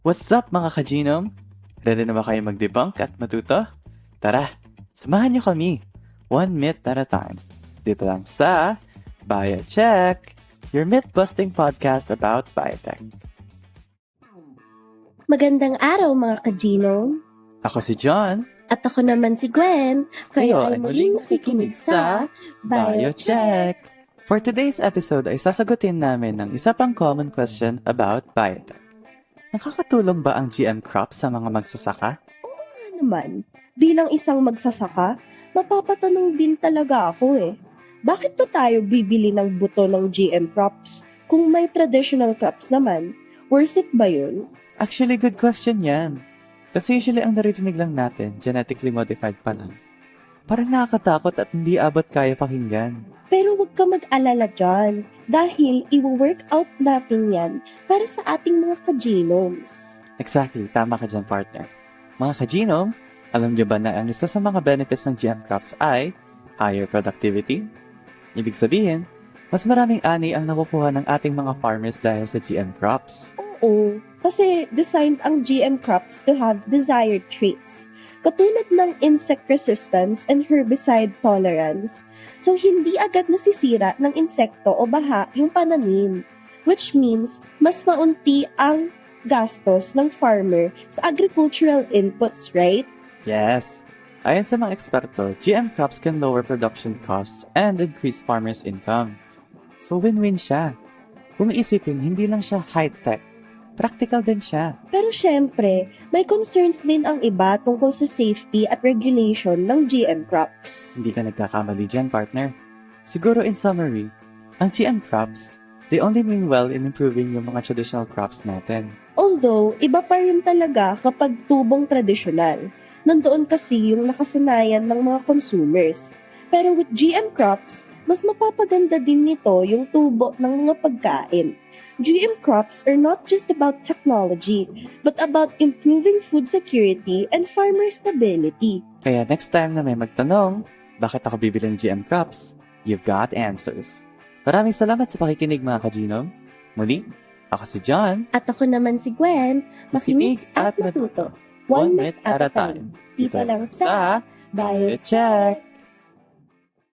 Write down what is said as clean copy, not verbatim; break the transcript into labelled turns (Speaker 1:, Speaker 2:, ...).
Speaker 1: What's up mga ka-genome? Ready na ba kayo mag-debunk at matuto? Tara, samahan niyo kami. One myth at a time. Dito lang sa BioCheck, your myth-busting podcast about biotech.
Speaker 2: Magandang araw mga ka-genome.
Speaker 1: Ako si John.
Speaker 2: At ako naman si Gwen.
Speaker 1: Kayo
Speaker 2: Kayo
Speaker 1: ay muling nakikinig sa BioCheck. For today's episode ay sasagutin namin ng isa pang common question about biotech. Nakakatulong ba ang GM crops sa mga magsasaka?
Speaker 2: Ano naman, bilang isang magsasaka, mapapatanong din talaga ako Bakit ba tayo bibili ng buto ng GM crops? Kung may traditional crops naman, worth it ba yun?
Speaker 1: Actually, good question yan. Kasi usually ang naririnig lang natin, genetically modified pa lang. Parang nakakatakot at hindi abot kaya pakinggan.
Speaker 2: Pero huwag ka mag-alala dyan, dahil i-work out natin yan para sa ating mga ka-genomes.
Speaker 1: Exactly, tama ka dyan partner. Mga ka-genome, alam niyo ba na ang isa sa mga benefits ng GM crops ay higher productivity? Ibig sabihin, mas maraming ani ang nakukuha ng ating mga farmers dahil sa GM crops.
Speaker 2: Oo, kasi designed ang GM crops to have desired traits, katulad ng insect resistance and herbicide tolerance. So, hindi agad nasisira ng insekto o baha yung pananim, which means mas maunti ang gastos ng farmer sa agricultural inputs, right?
Speaker 1: Yes. Ayon sa mga eksperto, GM crops can lower production costs and increase farmers' income. So, win-win siya. Kung isipin, hindi lang siya high-tech. Practical din siya.
Speaker 2: Pero syempre, may concerns din ang iba tungkol sa safety at regulation ng GM crops.
Speaker 1: Hindi ka nagkakamali dyan, partner. Siguro in summary, ang GM crops, they only mean well in improving yung mga traditional crops natin.
Speaker 2: Although, iba pa rin talaga kapag tubong tradisyonal. Nandoon kasi yung nakasanayan ng mga consumers. Pero with GM crops, mas mapapaganda din nito yung tubo ng mga pagkain. GM crops are not just about technology, but about improving food security and farmer stability.
Speaker 1: Kaya next time na may magtanong, bakit ako bibili ng GM crops? You've got answers. Maraming salamat sa pakikinig mga ka-genome. Muli, ako si John.
Speaker 2: At ako naman si Gwen, makinig at matuto. One myth at a time. Dito lang sa BioCheck.